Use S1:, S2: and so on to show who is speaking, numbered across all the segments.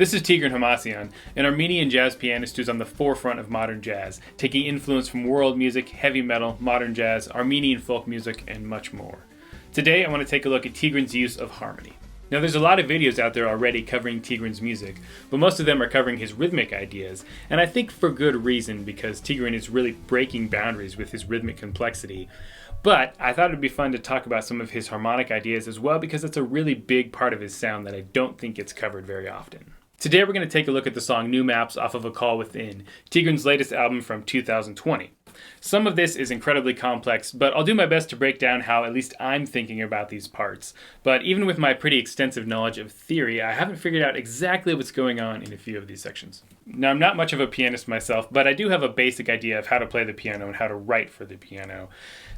S1: This is Tigran Hamasyan, an Armenian jazz pianist who's on the forefront of modern jazz, taking influence from world music, heavy metal, modern jazz, Armenian folk music, and much more. Today I want to take a look at Tigran's use of harmony. Now there's a lot of videos out there already covering Tigran's music, but most of them are covering his rhythmic ideas, and I think for good reason because Tigran is really breaking boundaries with his rhythmic complexity. But I thought it'd be fun to talk about some of his harmonic ideas as well because it's a really big part of his sound that I don't think gets covered very often. Today we're going to take a look at the song New Maps off of A Call Within, Tigran's latest album from 2020. Some of this is incredibly complex, but I'll do my best to break down how at least I'm thinking about these parts. But even with my pretty extensive knowledge of theory, I haven't figured out exactly what's going on in a few of these sections. Now, I'm not much of a pianist myself, but I do have a basic idea of how to play the piano and how to write for the piano.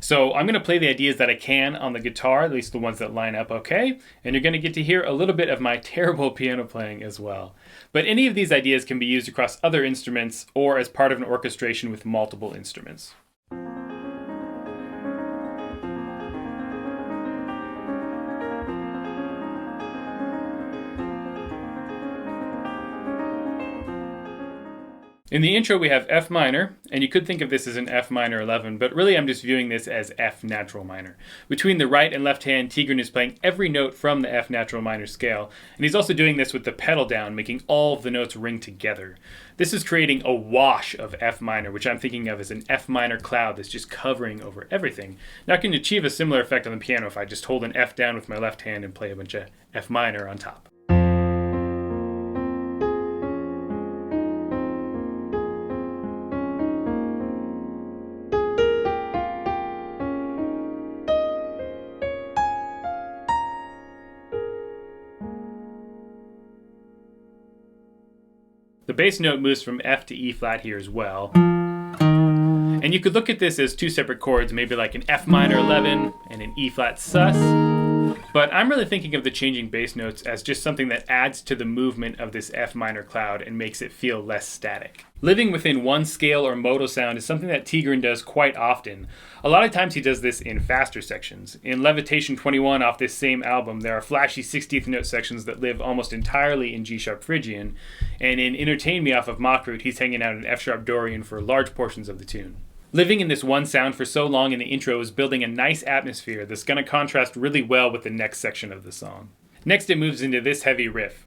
S1: So I'm going to play the ideas that I can on the guitar, at least the ones that line up okay, and you're going to get to hear a little bit of my terrible piano playing as well. But any of these ideas can be used across other instruments or as part of an orchestration with multiple instruments. In the intro we have F minor, and you could think of this as an F minor 11, but really I'm just viewing this as F natural minor. Between the right and left hand, Tigran is playing every note from the F natural minor scale, and he's also doing this with the pedal down, making all of the notes ring together. This is creating a wash of F minor, which I'm thinking of as an F minor cloud that's just covering over everything. Now I can achieve a similar effect on the piano if I just hold an F down with my left hand and play a bunch of F minor on top. The bass note moves from F to E flat here as well. And you could look at this as two separate chords, maybe like an F minor 11 and an E flat sus. But I'm really thinking of the changing bass notes as just something that adds to the movement of this F minor cloud and makes it feel less static. Living within one scale or modal sound is something that Tigran does quite often. A lot of times he does this in faster sections. In Levitation 21 off this same album, there are flashy 16th note sections that live almost entirely in G-sharp Phrygian, and in Entertain Me off of Machroot, he's hanging out in F-sharp Dorian for large portions of the tune. Living in this one sound for so long in the intro is building a nice atmosphere that's going to contrast really well with the next section of the song. Next it moves into this heavy riff.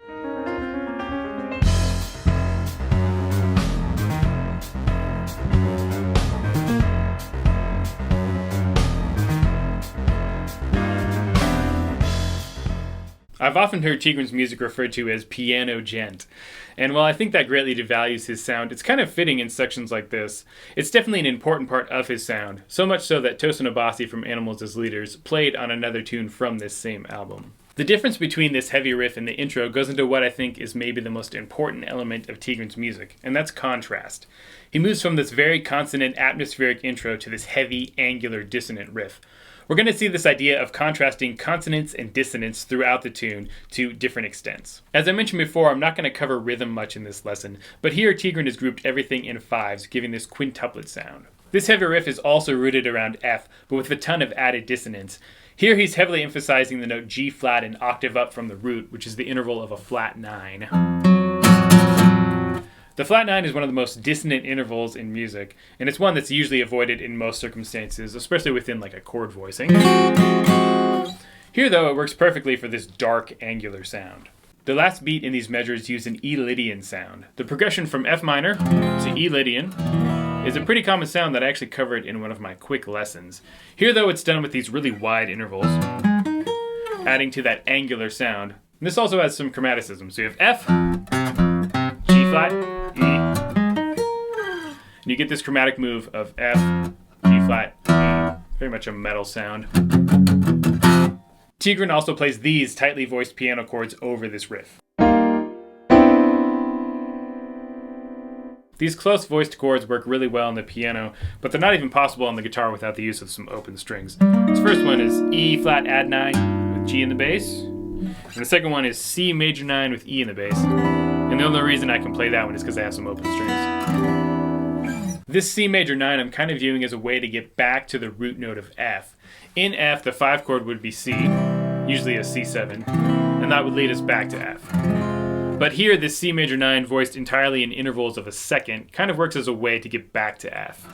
S1: I've often heard Tigran's music referred to as piano gent, and while I think that greatly devalues his sound, it's kind of fitting in sections like this. It's definitely an important part of his sound, so much so that Tosin Abasi from Animals as Leaders played on another tune from this same album. The difference between this heavy riff and the intro goes into what I think is maybe the most important element of Tigran's music, and that's contrast. He moves from this very consonant atmospheric intro to this heavy, angular, dissonant riff. We're going to see this idea of contrasting consonance and dissonance throughout the tune to different extents. As I mentioned before, I'm not going to cover rhythm much in this lesson, but here Tigran has grouped everything in fives, giving this quintuplet sound. This heavy riff is also rooted around F, but with a ton of added dissonance. Here he's heavily emphasizing the note G flat an octave up from the root, which is the interval of a flat 9. The flat 9 is one of the most dissonant intervals in music, and it's one that's usually avoided in most circumstances, especially within like a chord voicing. Here though, it works perfectly for this dark, angular sound. The last beat in these measures use an E Lydian sound. The progression from F minor to E Lydian is a pretty common sound that I actually covered in one of my quick lessons. Here though, it's done with these really wide intervals, adding to that angular sound. And this also has some chromaticism. So you have F, G flat, E. And you get this chromatic move of F, G flat, E. Very much a metal sound. Tigran also plays these tightly voiced piano chords over this riff. These close voiced chords work really well on the piano, but they're not even possible on the guitar without the use of some open strings. This first one is E flat add 9 with G in the bass, and the second one is C major 9 with E in the bass. And the only reason I can play that one is because I have some open strings. This C major 9 I'm kind of viewing as a way to get back to the root note of F. In F, the 5 chord would be C, usually a C7, and that would lead us back to F. But here, this C major 9 voiced entirely in intervals of a second kind of works as a way to get back to F.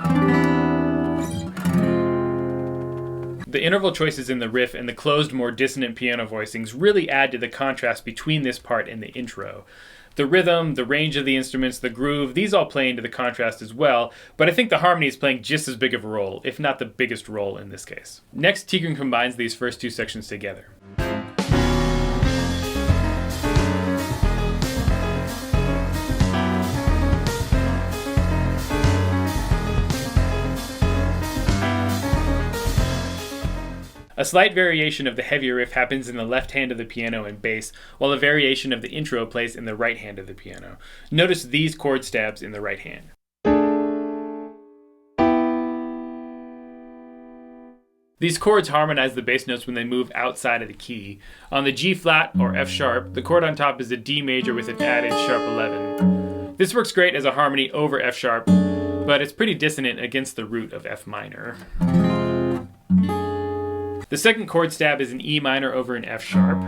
S1: The interval choices in the riff and the closed, more dissonant piano voicings really add to the contrast between this part and the intro. The rhythm, the range of the instruments, the groove, these all play into the contrast as well, but I think the harmony is playing just as big of a role, if not the biggest role in this case. Next, Tigran combines these first two sections together. A slight variation of the heavier riff happens in the left hand of the piano and bass, while a variation of the intro plays in the right hand of the piano. Notice these chord stabs in the right hand. These chords harmonize the bass notes when they move outside of the key. On the G flat or F sharp, the chord on top is a D major with an added sharp 11. This works great as a harmony over F sharp, but it's pretty dissonant against the root of F minor. The second chord stab is an E minor over an F sharp.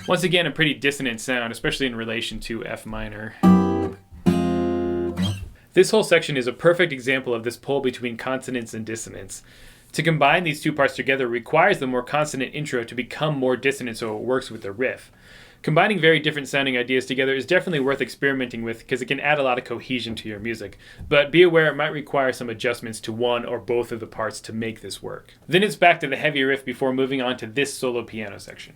S1: Once again, a pretty dissonant sound, especially in relation to F minor. This whole section is a perfect example of this pull between consonance and dissonance. To combine these two parts together requires the more consonant intro to become more dissonant so it works with the riff. Combining very different sounding ideas together is definitely worth experimenting with because it can add a lot of cohesion to your music, but be aware it might require some adjustments to one or both of the parts to make this work. Then it's back to the heavy riff before moving on to this solo piano section.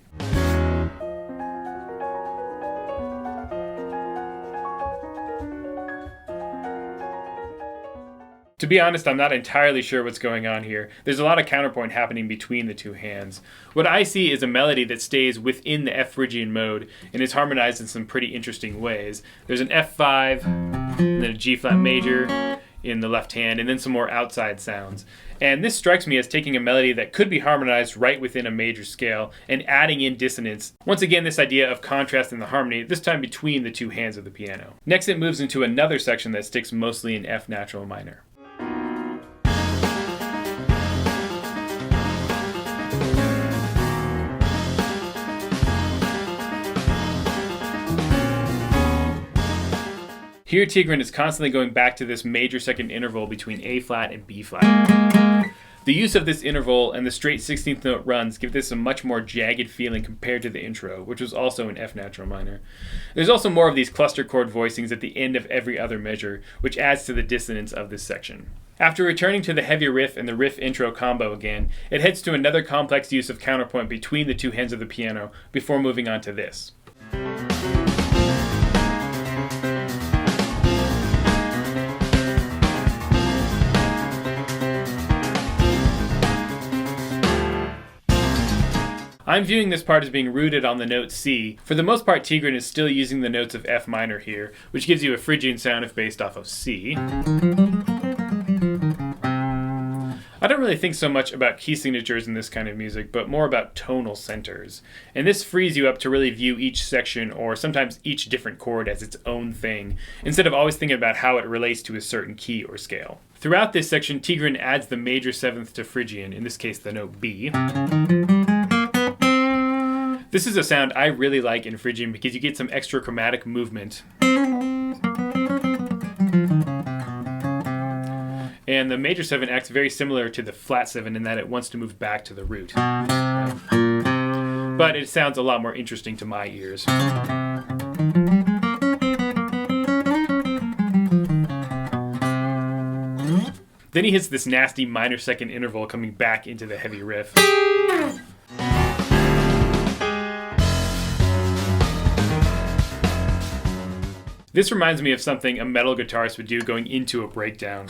S1: To be honest, I'm not entirely sure what's going on here. There's a lot of counterpoint happening between the two hands. What I see is a melody that stays within the F Phrygian mode and is harmonized in some pretty interesting ways. There's an F5, and then a G flat major in the left hand, and then some more outside sounds. And this strikes me as taking a melody that could be harmonized right within a major scale and adding in dissonance. Once again, this idea of contrast in the harmony, this time between the two hands of the piano. Next, it moves into another section that sticks mostly in F natural minor. Here, Tigran is constantly going back to this major second interval between A flat and B flat. The use of this interval and the straight 16th note runs give this a much more jagged feeling compared to the intro, which was also in F natural minor. There's also more of these cluster chord voicings at the end of every other measure, which adds to the dissonance of this section. After returning to the heavy riff and the riff intro combo again, it heads to another complex use of counterpoint between the two hands of the piano before moving on to this. I'm viewing this part as being rooted on the note C. For the most part, Tigran is still using the notes of F minor here, which gives you a Phrygian sound if based off of C. I don't really think so much about key signatures in this kind of music, but more about tonal centers. And this frees you up to really view each section, or sometimes each different chord, as its own thing, instead of always thinking about how it relates to a certain key or scale. Throughout this section, Tigran adds the major seventh to Phrygian, in this case the note B. This is a sound I really like in Phrygian because you get some extra chromatic movement. And the major 7 acts very similar to the flat 7 in that it wants to move back to the root. But it sounds a lot more interesting to my ears. Then he hits this nasty minor second interval coming back into the heavy riff. This reminds me of something a metal guitarist would do going into a breakdown.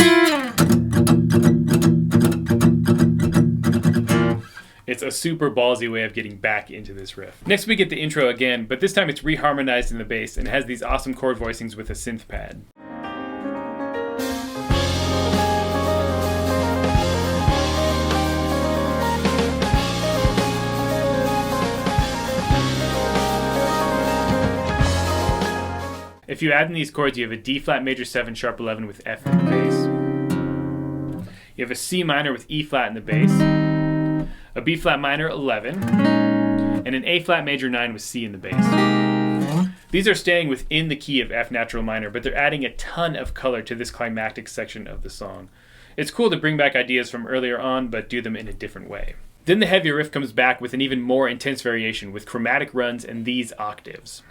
S1: It's a super ballsy way of getting back into this riff. Next we get the intro again, but this time it's reharmonized in the bass and has these awesome chord voicings with a synth pad. If you add in these chords, you have a D flat major 7 sharp 11 with F in the bass. You have a C minor with E flat in the bass, a B flat minor 11, and an A flat major 9 with C in the bass. These are staying within the key of F natural minor, but they're adding a ton of color to this climactic section of the song. It's cool to bring back ideas from earlier on, but do them in a different way. Then the heavier riff comes back with an even more intense variation with chromatic runs and these octaves.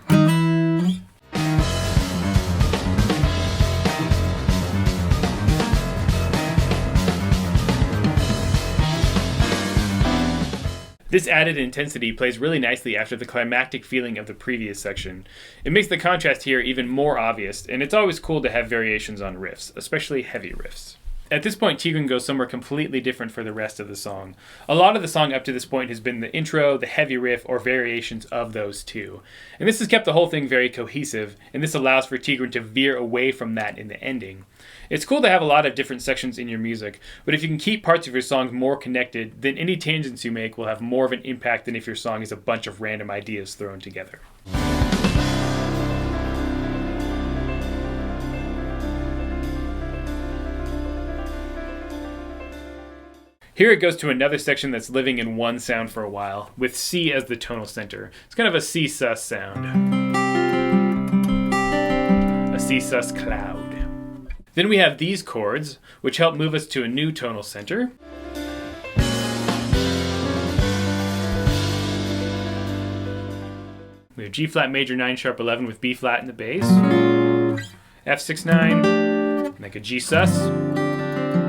S1: This added intensity plays really nicely after the climactic feeling of the previous section. It makes the contrast here even more obvious, and it's always cool to have variations on riffs, especially heavy riffs. At this point, Tigran goes somewhere completely different for the rest of the song. A lot of the song up to this point has been the intro, the heavy riff, or variations of those two. And this has kept the whole thing very cohesive, and this allows for Tigran to veer away from that in the ending. It's cool to have a lot of different sections in your music, but if you can keep parts of your song more connected, then any tangents you make will have more of an impact than if your song is a bunch of random ideas thrown together. Here it goes to another section that's living in one sound for a while, with C as the tonal center. It's kind of a C sus sound. A C sus cloud. Then we have these chords, which help move us to a new tonal center. We have G flat major 9 sharp 11 with B flat in the bass. F6 9, like a G sus.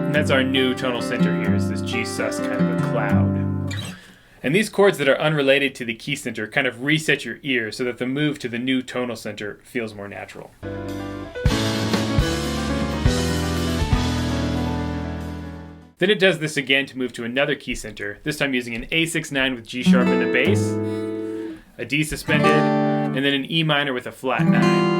S1: And that's our new tonal center here, is this G sus kind of a cloud. And these chords that are unrelated to the key center kind of reset your ear so that the move to the new tonal center feels more natural. Then it does this again to move to another key center, this time using an A6 9 with G sharp in the bass, a D suspended, and then an E minor with a flat 9.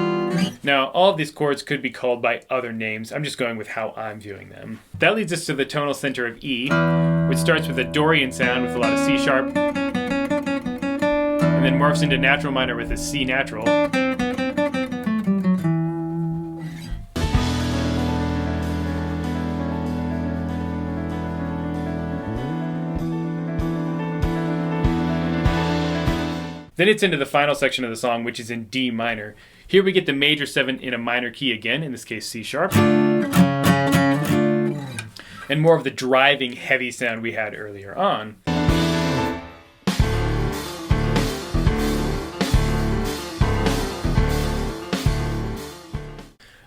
S1: Now, all of these chords could be called by other names. I'm just going with how I'm viewing them. That leads us to the tonal center of E, which starts with a Dorian sound with a lot of C sharp, and then morphs into natural minor with a C natural. Then it's into the final section of the song, which is in D minor. Here we get the major 7 in a minor key again, in this case C sharp. And more of the driving heavy sound we had earlier on.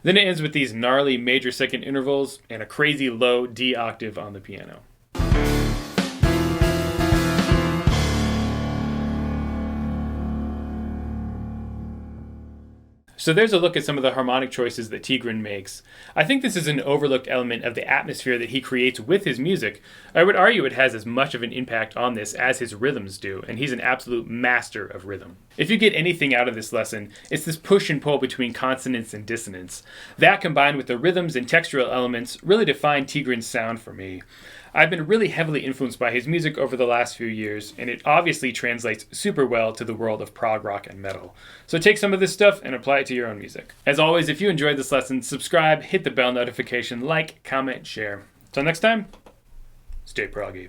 S1: Then it ends with these gnarly major second intervals and a crazy low D octave on the piano. So there's a look at some of the harmonic choices that Tigran makes. I think this is an overlooked element of the atmosphere that he creates with his music. I would argue it has as much of an impact on this as his rhythms do, and he's an absolute master of rhythm. If you get anything out of this lesson, it's this push and pull between consonance and dissonance. That combined with the rhythms and textural elements really define Tigran's sound for me. I've been really heavily influenced by his music over the last few years, and it obviously translates super well to the world of prog rock and metal. So take some of this stuff and apply it to your own music. As always, if you enjoyed this lesson, subscribe, hit the bell notification, like, comment, share. Till next time, stay proggy.